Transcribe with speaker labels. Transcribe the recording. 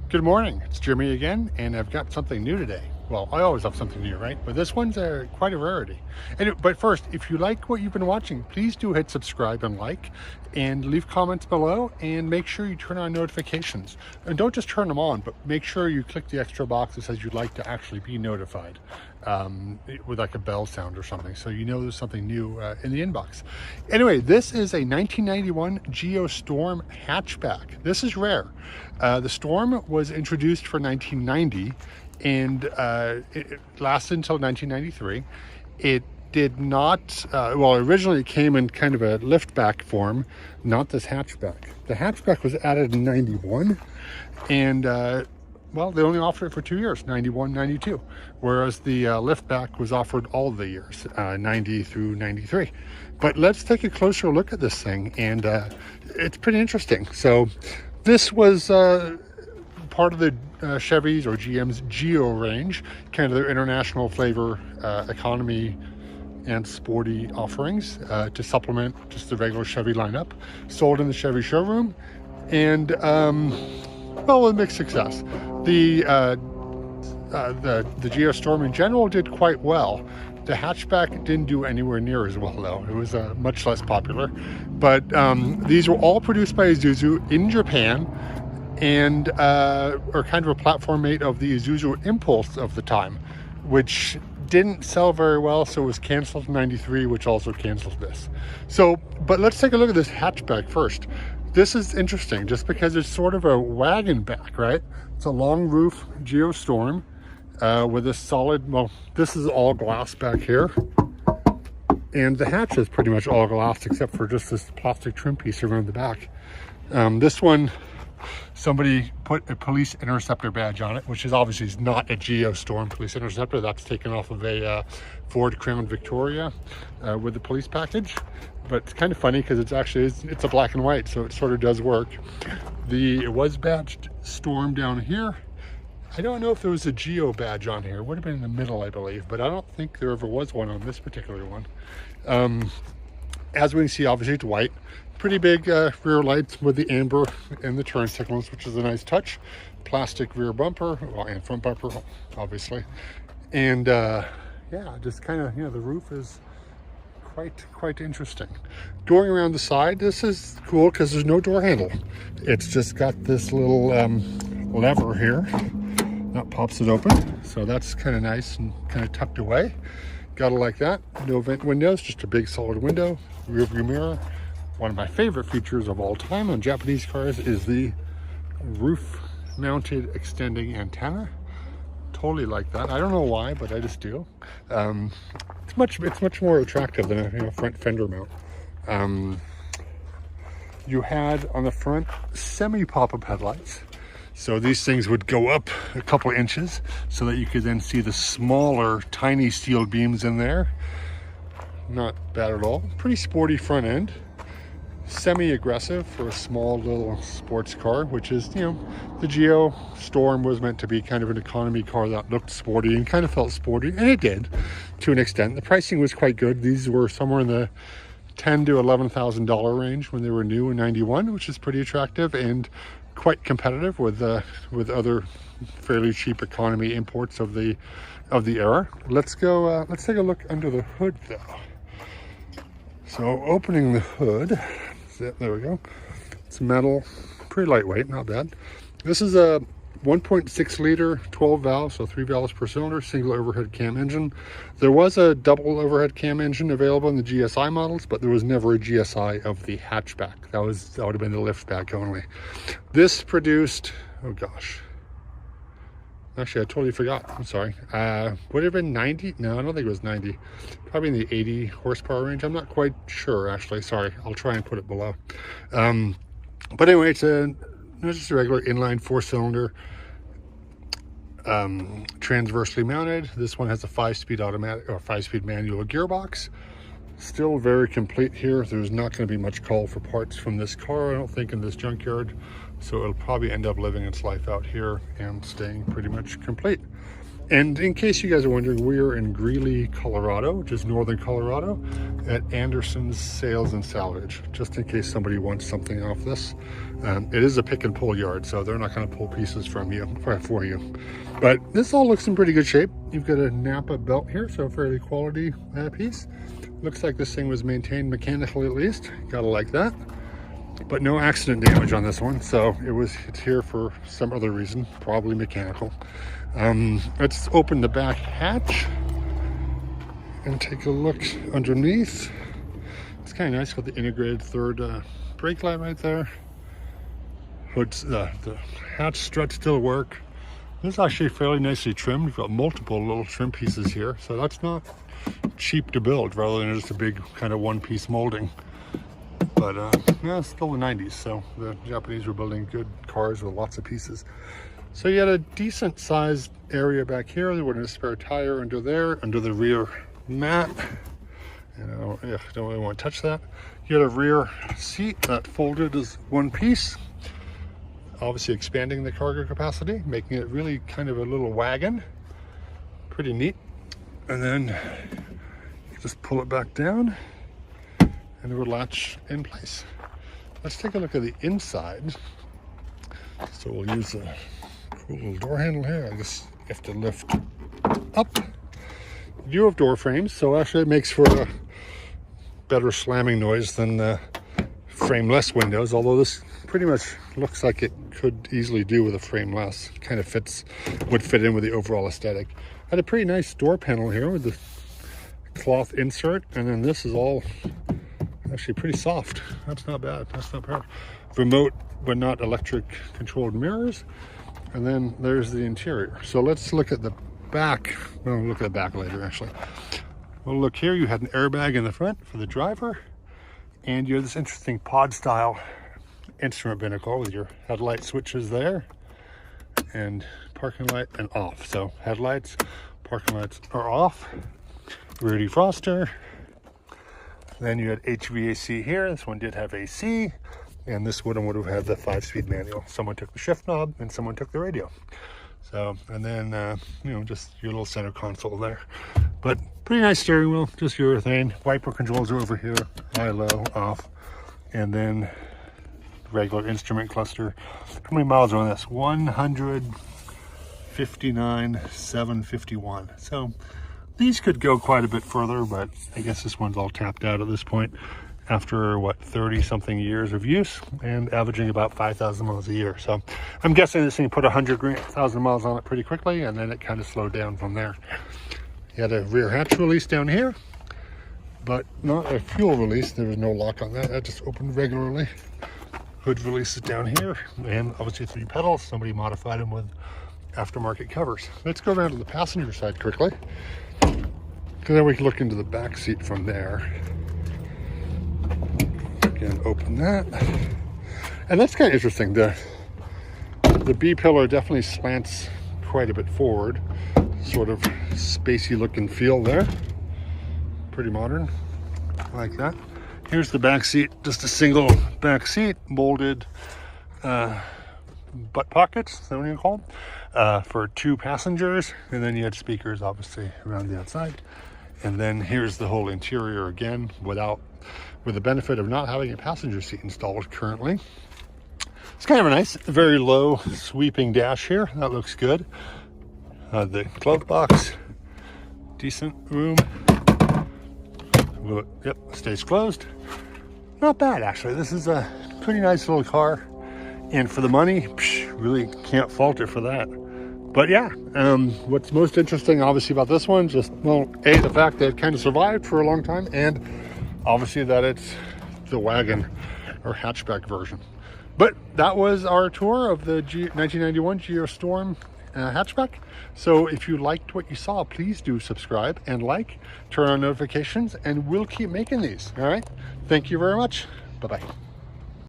Speaker 1: Good morning, it's Jimmy again, and I've got something new today. Well, I always have something new, right? But this one's quite a rarity. But first, if you like what you've been watching, please do hit subscribe and like, and leave comments below, and make sure you turn on notifications. And don't just turn them on, but make sure you click the extra box that says you'd like to actually be notified with like a bell sound or something, so you know there's something new in the inbox. Anyway, this is a 1991 Geo Storm Hatchback. This is rare. The Storm was introduced for 1990, and it lasted until 1993. It did not, well, originally it came in kind of a liftback form, not this hatchback. The hatchback was added in 91, and well, they only offered it for 2 years, 91, 92, whereas the liftback was offered all the years, 90 through 93. But let's take a closer look at this thing, and it's pretty interesting. So this was part of the Chevy's or GM's Geo range, kind of their international flavor, economy and sporty offerings to supplement just the regular Chevy lineup. Sold in the Chevy showroom, and well, with mixed success. The Geo Storm in general did quite well. The hatchback didn't do anywhere near as well, though. It was much less popular. But these were all produced by Isuzu in Japan, and are kind of a platform mate of the Isuzu Impulse of the time, which didn't sell very well, so it was canceled in 93, which also canceled this. So, but let's take a look at this hatchback first. This is interesting just because it's sort of a wagon back, right? It's a long roof Geo Storm with a solid, well, this is all glass back here. And the hatch is pretty much all glass except for just this plastic trim piece around the back. This one, somebody put a police interceptor badge on it, which is obviously not a Geo Storm police interceptor. That's taken off of a Ford Crown Victoria with the police package. But it's kind of funny because it's actually, it's a black and white, so it sort of does work. It was badged Storm down here. I don't know if there was a Geo badge on here. It would have been in the middle, I believe, but I don't think there ever was one on this particular one. As we can see, obviously it's white. Pretty big rear lights with the amber and the turn signals, which is a nice touch. Plastic rear bumper, well, and front bumper, obviously. And yeah, just kind of, you know, the roof is quite interesting. Going around the side, this is cool because there's no door handle. It's just got this little lever here that pops it open. So that's kind of nice and kind of tucked away. Gotta like that. No vent windows, just a big solid window. Rear view mirror. One of my favorite features of all time on Japanese cars is the roof mounted extending antenna. Totally like that. I don't know why, but I just do. It's much more attractive than a front fender mount. You had on the front semi pop-up headlights. So these things would go up a couple of inches so that you could then see the smaller, tiny steel beams in there. Not bad at all. Pretty sporty front end. Semi-aggressive for a small little sports car, which is, you know, the Geo Storm was meant to be kind of an economy car that looked sporty and kind of felt sporty, and it did to an extent. The pricing was quite good. These were somewhere in the $10,000 to $11,000 range when they were new in 91, which is pretty attractive and quite competitive with other fairly cheap economy imports of the era. Let's go. Let's take a look under the hood, though. So opening the hood, there we go. It's metal, pretty lightweight, not bad. This is a 1.6 liter, 12 valves, so 3 valves per cylinder, single overhead cam engine. There was a double overhead cam engine available in the GSI models, but there was never a GSI of the hatchback. That would have been the liftback only. This produced, oh gosh. Actually, I totally forgot. I'm sorry. Would it have been 90? No, I don't think it was 90. Probably in the 80 horsepower range. I'm not quite sure, actually. Sorry. I'll try and put it below. But anyway, it's just a regular inline 4-cylinder, transversely mounted. This one has a 5-speed automatic or 5-speed manual gearbox. Still very complete here. There's not going to be much call for parts from this car, I don't think, in this junkyard. So it'll probably end up living its life out here and staying pretty much complete. And in case you guys are wondering, we're in Greeley, Colorado, which is northern Colorado, at Anderson's Sales and Salvage, just in case somebody wants something off this. It is a pick and pull yard, so they're not going to pull pieces from you for you. But this all looks in pretty good shape. You've got a Napa belt here, so a fairly quality piece. Looks like this thing was maintained mechanically at least. Gotta like that. But no accident damage on this one, so it's here for some other reason, probably mechanical. Let's open the back hatch and take a look underneath. It's kind of nice with the integrated third brake light right there. Hood's the hatch struts still work. This is actually fairly nicely trimmed. We've got multiple little trim pieces here, so that's not cheap to build rather than just a big kind of one-piece molding. But yeah, it's still the 90s, so the Japanese were building good cars with lots of pieces. So you had a decent sized area back here. There was a spare tire under there, under the rear mat. And I don't really want to touch that. You had a rear seat that folded as one piece, obviously expanding the cargo capacity, making it really kind of a little wagon. Pretty neat. And then you just pull it back down and it will latch in place. Let's take a look at the inside. So we'll use a cool little door handle here. I guess you have to lift up. View of door frames, so actually it makes for a better slamming noise than the frameless windows, although this pretty much looks like it could easily do with a frameless. Kind of would fit in with the overall aesthetic. Had a pretty nice door panel here with the cloth insert, and then this is all actually pretty soft. That's not bad. That's not bad. Remote but not electric controlled mirrors, and then there's the interior. So let's look at the back. We'll look at the back later actually. Well, look here, you had an airbag in the front for the driver, and you have this interesting pod style instrument binnacle with your headlight switches there, and parking light and off. So headlights, parking lights are off. Rear defroster. Then you had HVAC here. This one did have AC, and this one would have had the 5-speed manual. Someone took the shift knob and someone took the radio. So, and then, you know, just your little center console there. But pretty nice steering wheel, just urethane. Wiper controls are over here, high, low, off. And then regular instrument cluster. How many miles are on this? 159,751. So these could go quite a bit further, but I guess this one's all tapped out at this point after what, 30 something years of use and averaging about 5,000 miles a year. So I'm guessing this thing put 100,000 miles on it pretty quickly, and then it kind of slowed down from there. You had a rear hatch release down here, but not a fuel release. There was no lock on that. That just opened regularly. Hood releases down here, and obviously 3 pedals. Somebody modified them with aftermarket covers. Let's go around to the passenger side quickly, because then we can look into the back seat from there. Again, open that, and that's kind of interesting. The B pillar definitely slants quite a bit forward, sort of spacey look and feel there. Pretty modern, like that. Here's the back seat, just a single back seat, molded butt pockets, is that what you call them? For 2 passengers, and then you had speakers obviously around the outside. And then here's the whole interior again, with the benefit of not having a passenger seat installed currently. It's kind of a nice, very low sweeping dash here. That looks good. The glove box, decent room. Yep, stays closed. Not bad actually. This is a pretty nice little car, and for the money, really can't fault it for that. But yeah, what's most interesting obviously about this one, just, well, A, the fact that it kind of survived for a long time, and obviously that it's the wagon or hatchback version. But that was our tour of the 1991 Geo Storm hatchback. So if you liked what you saw, please do subscribe and like, turn on notifications, and we'll keep making these. All right, thank you very much. Bye-bye.